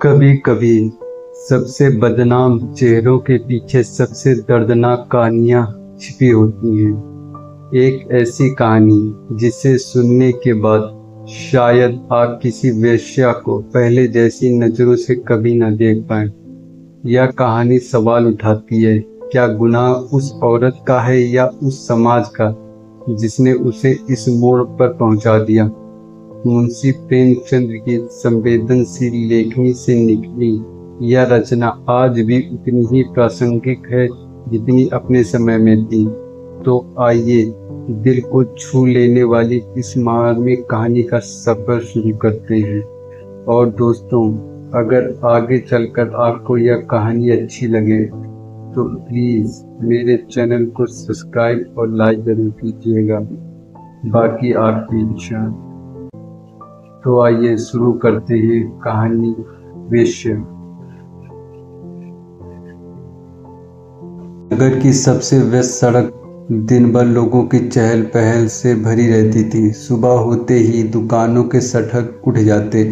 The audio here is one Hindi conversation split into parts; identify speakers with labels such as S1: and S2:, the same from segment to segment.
S1: कभी कभी सबसे बदनाम चेहरों के पीछे सबसे दर्दनाक कहानियां छिपी होती हैं। एक ऐसी कहानी जिसे सुनने के बाद शायद आप किसी वेश्या को पहले जैसी नज़रों से कभी न देख पाएं। यह कहानी सवाल उठाती है, क्या गुनाह उस औरत का है या उस समाज का जिसने उसे इस मोड़ पर पहुंचा दिया। मुंशी प्रेमचंद की संवेदनशील लेखनी से निकली यह रचना आज भी उतनी ही प्रासंगिक है जितनी अपने समय में थी। तो आइए दिल को छू लेने वाली इस मार्मिक कहानी का सफर शुरू करते हैं। और दोस्तों, अगर आगे चलकर आपको यह कहानी अच्छी लगे तो प्लीज़ मेरे चैनल को सब्सक्राइब और लाइक जरूर कीजिएगा, बाकी आपकी इच्छा। तो आइए शुरू करते हैं कहानी वेश्या। नगर की सबसे व्यस्त सड़क दिन भर लोगों की चहल पहल से भरी रहती थी। सुबह होते ही दुकानों के शटर उठ जाते,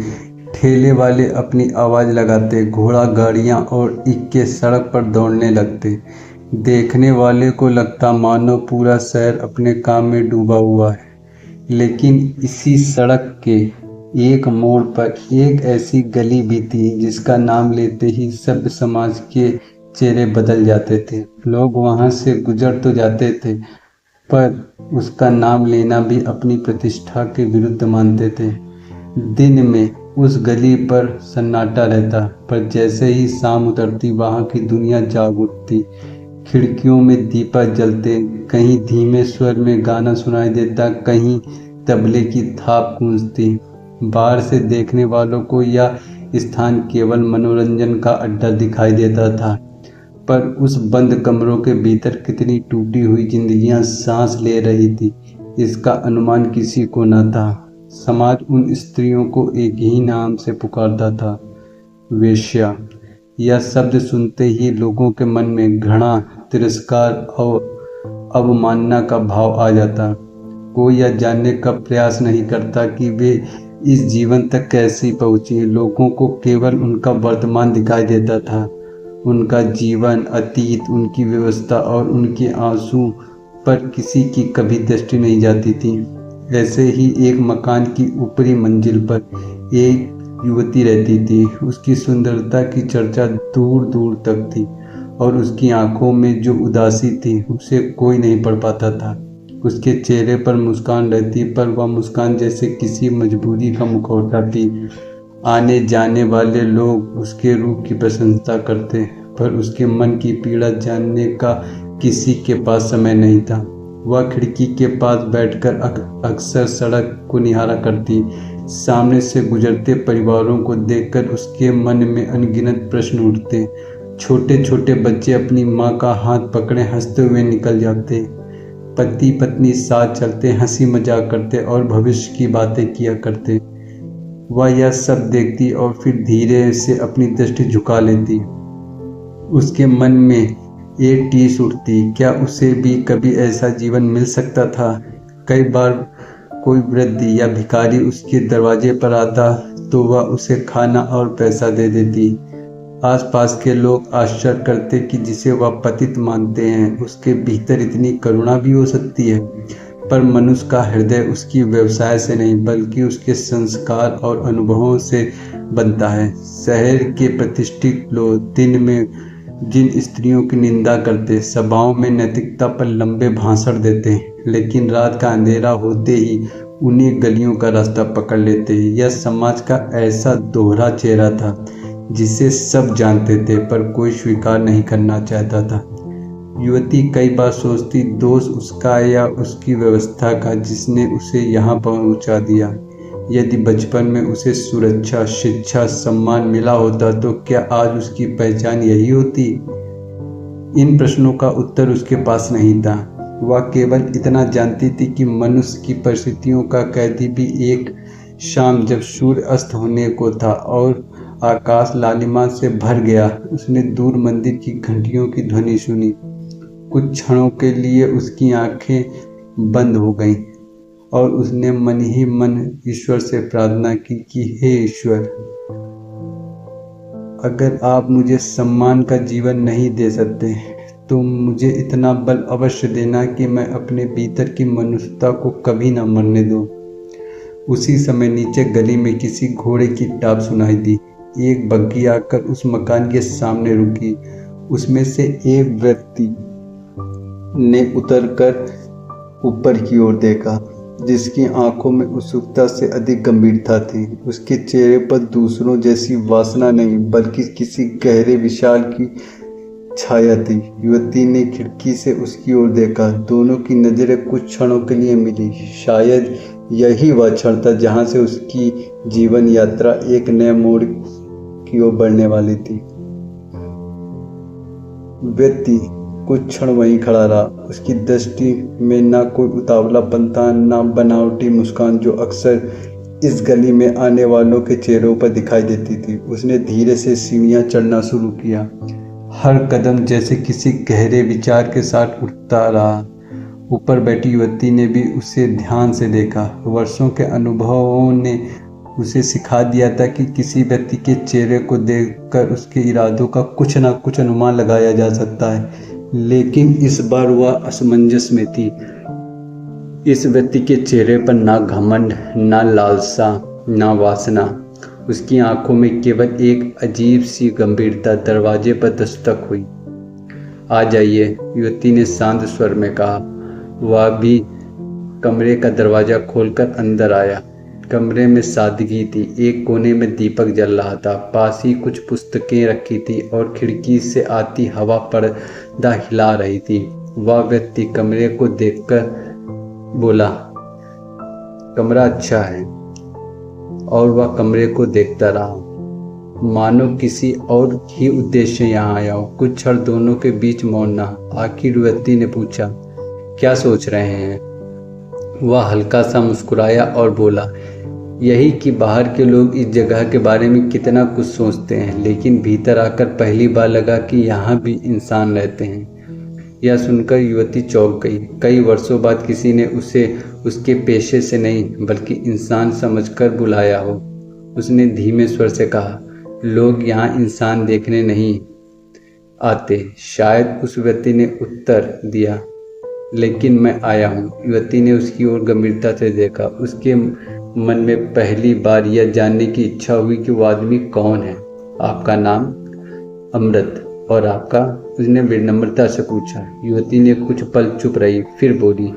S1: ठेले वाले अपनी आवाज़ लगाते, घोड़ा गाड़ियाँ और इक्के सड़क पर दौड़ने लगते। देखने वाले को लगता मानो पूरा शहर अपने काम में डूबा हुआ है। लेकिन इसी सड़क के एक मोड़ पर एक ऐसी गली भी थी जिसका नाम लेते ही सभ्य समाज के चेहरे बदल जाते थे। लोग वहां से गुजर तो जाते थे, पर उसका नाम लेना भी अपनी प्रतिष्ठा के विरुद्ध मानते थे। दिन में उस गली पर सन्नाटा रहता, पर जैसे ही शाम उतरती वहां की दुनिया जाग उठती। खिड़कियों में दीपक जलते, कहीं धीमे स्वर में गाना सुनाई देता, कहीं तबले की थाप गूंजती। बाहर से देखने वालों को यह स्थान केवल मनोरंजन का अड्डा दिखाई देता था, पर उस बंद कमरों के भीतर कितनी टूटी हुई जिंदगियां सांस ले रही थी इसका अनुमान किसी को न था। समाज उन स्त्रियों को एक ही नाम से पुकारता था, वेश्या। यह शब्द सुनते ही लोगों के मन में घृणा, तिरस्कार और अवमानना का भाव आ जाता। कोई यह जानने का प्रयास नहीं करता कि वे इस जीवन तक कैसे पहुंची। लोगों को केवल उनका वर्तमान दिखाई देता था। उनका जीवन, अतीत, उनकी व्यवस्था और उनके आंसू पर किसी की कभी दृष्टि नहीं जाती थी। ऐसे ही एक मकान की ऊपरी मंजिल पर एक युवती रहती थी। उसकी सुंदरता की चर्चा दूर दूर तक थी और उसकी आंखों में जो उदासी थी उसे कोई नहीं पढ़ पाता था। उसके चेहरे पर मुस्कान रहती, पर वह मुस्कान जैसे किसी मजबूरी का मुखौटा थी। आने जाने वाले लोग उसके रूप की प्रशंसा करते, पर उसके मन की पीड़ा जानने का किसी के पास समय नहीं था। वह खिड़की के पास बैठकर अक्सर सड़क को निहारा करती। सामने से गुजरते परिवारों को देखकर उसके मन में अनगिनत प्रश्न उठते। छोटे छोटे बच्चे अपनी माँ का हाथ पकड़े हंसते हुए निकल जाते। पति पत्नी साथ चलते, हंसी मजाक करते और भविष्य की बातें किया करते। वह यह सब देखती और फिर धीरे से अपनी दृष्टि झुका लेती। उसके मन में एक टीस उठती, क्या उसे भी कभी ऐसा जीवन मिल सकता था। कई बार कोई वृद्ध या भिखारी उसके दरवाजे पर आता तो वह उसे खाना और पैसा दे देती। आसपास के लोग आश्चर्य करते कि जिसे वह पतित मानते हैं उसके भीतर इतनी करुणा भी हो सकती है। पर मनुष्य का हृदय उसकी व्यवसाय से नहीं बल्कि उसके संस्कार और अनुभवों से बनता है। शहर के प्रतिष्ठित लोग दिन में जिन स्त्रियों की निंदा करते, सभाओं में नैतिकता पर लंबे भाषण देते, लेकिन रात का अंधेरा होते ही उन्हीं गलियों का रास्ता पकड़ लेते। यह समाज का ऐसा दोहरा चेहरा था जिसे सब जानते थे पर कोई स्वीकार नहीं करना चाहता था। युवती कई बार सोचती, दोष उसका या उसकी व्यवस्था का जिसने उसे यहाँ पहुँचा दिया। यदि बचपन में उसे सुरक्षा, शिक्षा, सम्मान मिला होता तो क्या आज उसकी पहचान यही होती। इन प्रश्नों का उत्तर उसके पास नहीं था। वह केवल इतना जानती थी कि मनुष्य की परिस्थितियों का कैदी भी एक शाम जब सूर्य अस्त होने को था और आकाश लालिमा से भर गया, उसने दूर मंदिर की घंटियों की ध्वनि सुनी। कुछ क्षणों के लिए उसकी आंखें बंद हो गईं और उसने मन ही मन ईश्वर से प्रार्थना की कि हे ईश्वर, अगर आप मुझे सम्मान का जीवन नहीं दे सकते तो मुझे इतना बल अवश्य देना कि मैं अपने भीतर की मनुष्यता को कभी न मरने दूं। उसी समय नीचे गली में किसी घोड़े की टाप सुनाई दी। एक बग्घी आकर उस मकान के सामने रुकी। उसमें से एक व्यक्ति ने उतरकर ऊपर की ओर देखा, जिसकी आंखों में उत्सुकता से अधिक गंभीरता थी। उसके चेहरे पर दूसरों जैसी वासना नहीं, बल्कि किसी गहरे विशाल की छाया थी। युवती ने खिड़की से उसकी ओर देखा। दोनों की नजरें कुछ क्षणों के लिए मिली। शायद यही वह क्षण था जहां से उसकी जीवन यात्रा एक नए मोड़ की ओर बढ़ने वाली थी। व्यक्ति कुछ क्षण वहीं खड़ा रहा। उसकी दृष्टि में ना कोई उतावलापन था, ना बनावटी मुस्कान जो अक्सर इस गली में आने वालों के चेहरों पर दिखाई देती थी। उसने धीरे से सीढ़ियां चढ़ना शुरू किया। हर कदम जैसे किसी गहरे विचार के साथ उठता रहा। ऊपर बैठी युवती ने भी उसे ध्यान से देखा। वर्षों के अनुभवों ने उसे सिखा दिया था कि किसी व्यक्ति के चेहरे को देखकर उसके इरादों का कुछ ना कुछ अनुमान लगाया जा सकता है, लेकिन इस बार वह असमंजस में थी। इस व्यक्ति के चेहरे पर ना घमंड, ना लालसा, ना वासना। उसकी आंखों में केवल एक अजीब सी गंभीरता। दरवाजे पर दस्तक हुई। आ जाइए, युवती ने शांत स्वर में कहा। वह भी कमरे का दरवाजा खोलकर अंदर आया। कमरे में सादगी थी। एक कोने में दीपक जल रहा था। पास ही कुछ पुस्तकें रखी थी और खिड़की से आती हवा पर्दा हिला रही थी। वह व्यक्ति कमरे को देखकर बोला, कमरा अच्छा है। और वह कमरे को देखता रहा, मानो किसी और ही उद्देश्य यहाँ आया हो। कुछ क्षण दोनों के बीच मौन रहा। आखिर व्यक्ति ने पूछा, क्या सोच रहे हैं? वह हल्का सा मुस्कुराया और बोला, यही कि बाहर के लोग इस जगह के बारे में कितना कुछ सोचते हैं, लेकिन भीतर आकर पहली बार लगा कि यहाँ भी इंसान रहते हैं। यह सुनकर युवती चौंक गई। कई वर्षों बाद किसी ने उसे उसके पेशे से नहीं बल्कि इंसान समझकर बुलाया हो। उसने धीमे स्वर से कहा, लोग यहाँ इंसान देखने नहीं आते। शायद उस व्यक्ति ने उत्तर दिया, लेकिन मैं आया हूँ। युवती ने उसकी ओर गंभीरता से देखा। उसके मन में पहली बार यह जानने की इच्छा हुई कि वो आदमी कौन है। आपका नाम? अमृत। और आपका? उसने विनम्रता से पूछा। युवती ने कुछ पल चुप रही, फिर बोली,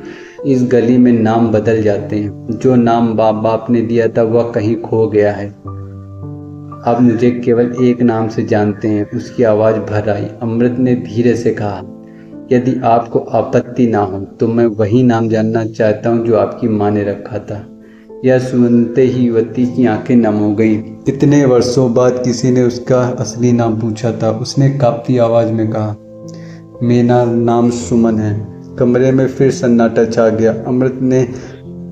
S1: इस गली में नाम बदल जाते हैं। जो नाम बाप ने दिया था वह कहीं खो गया है। आप मुझे केवल एक नाम से जानते हैं। उसकी आवाज़ भर आई। अमृत ने धीरे से कहा, यदि आपको आपत्ति ना हो तो मैं वही नाम जानना चाहता हूँ जो आपकी माँ ने रखा था। यह सुनते ही युवती की आंखें नम हो गईं। इतने वर्षों बाद किसी ने उसका असली नाम पूछा था। उसने कांपती आवाज़ में कहा, मेरा नाम सुमन है। कमरे में फिर सन्नाटा छा गया। अमृत ने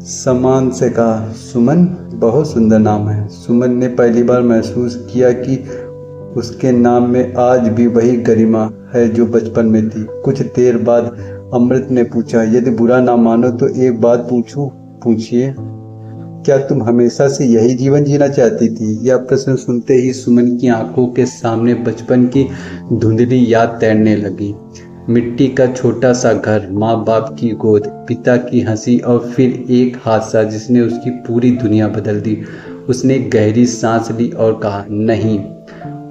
S1: सम्मान से कहा, सुमन, बहुत सुंदर नाम है। सुमन ने पहली बार महसूस किया कि उसके नाम में आज भी वही गरिमा है जो बचपन में थी। कुछ देर बाद अमृत ने पूछा, यदि बुरा ना मानो तो एक बात पूछूं? पूछिए। क्या तुम हमेशा से यही जीवन जीना चाहती थी? यह प्रश्न सुनते ही सुमन की आंखों के सामने बचपन की धुंधली याद तैरने लगी। मिट्टी का छोटा सा घर, माँ बाप की गोद, पिता की हंसी और फिर एक हादसा जिसने उसकी पूरी दुनिया बदल दी। उसने गहरी सांस ली और कहा, नहीं,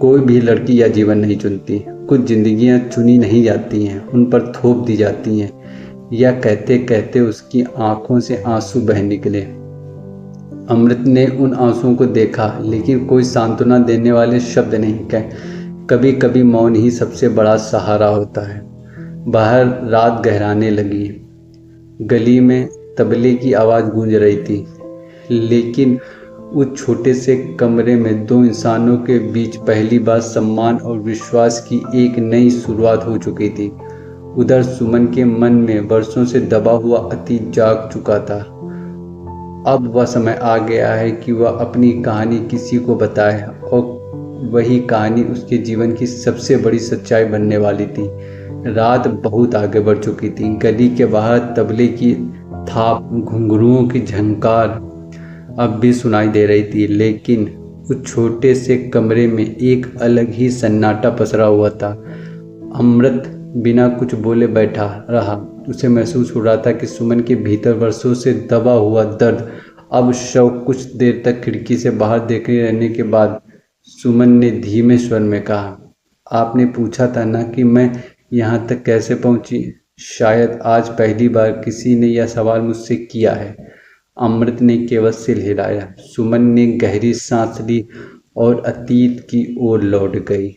S1: कोई भी लड़की यह जीवन नहीं चुनती। कुछ जिंदगियां चुनी नहीं जाती हैं, उन पर थोप दी जाती हैं। यह कहते कहते उसकी आंखों से आंसू बह निकले। अमृत ने उन आंसुओं को देखा, लेकिन कोई सांत्वना देने वाले शब्द नहीं कहे। कभी कभी मौन ही सबसे बड़ा सहारा होता है। बाहर रात गहराने लगी। गली में तबले की आवाज़ गूंज रही थी, लेकिन उस छोटे से कमरे में दो इंसानों के बीच पहली बार सम्मान और विश्वास की एक नई शुरुआत हो चुकी थी। उधर सुमन के मन में वर्षों से दबा हुआ अतीत जाग चुका था। अब वह समय आ गया है कि वह अपनी कहानी किसी को बताए, और वही कहानी उसके जीवन की सबसे बड़ी सच्चाई बनने वाली थी। रात बहुत आगे बढ़ चुकी थी। गली के बाहर तबले की थाप, घुंघरुओं की झंकार अब भी सुनाई दे रही थी, लेकिन उस छोटे से कमरे में एक अलग ही सन्नाटा पसरा हुआ था। अमृत बिना कुछ बोले बैठा रहा। उसे महसूस हो रहा था कि सुमन के भीतर वर्षों से दबा हुआ दर्द अब शव। कुछ देर तक खिड़की से बाहर देखते रहने के बाद सुमन ने धीमे स्वर में कहा, आपने पूछा था ना कि मैं यहाँ तक कैसे पहुँची। शायद आज पहली बार किसी ने यह सवाल मुझसे किया है। अमृत ने केवल सिर हिलाया। सुमन ने गहरी सांस ली और अतीत की ओर लौट गई।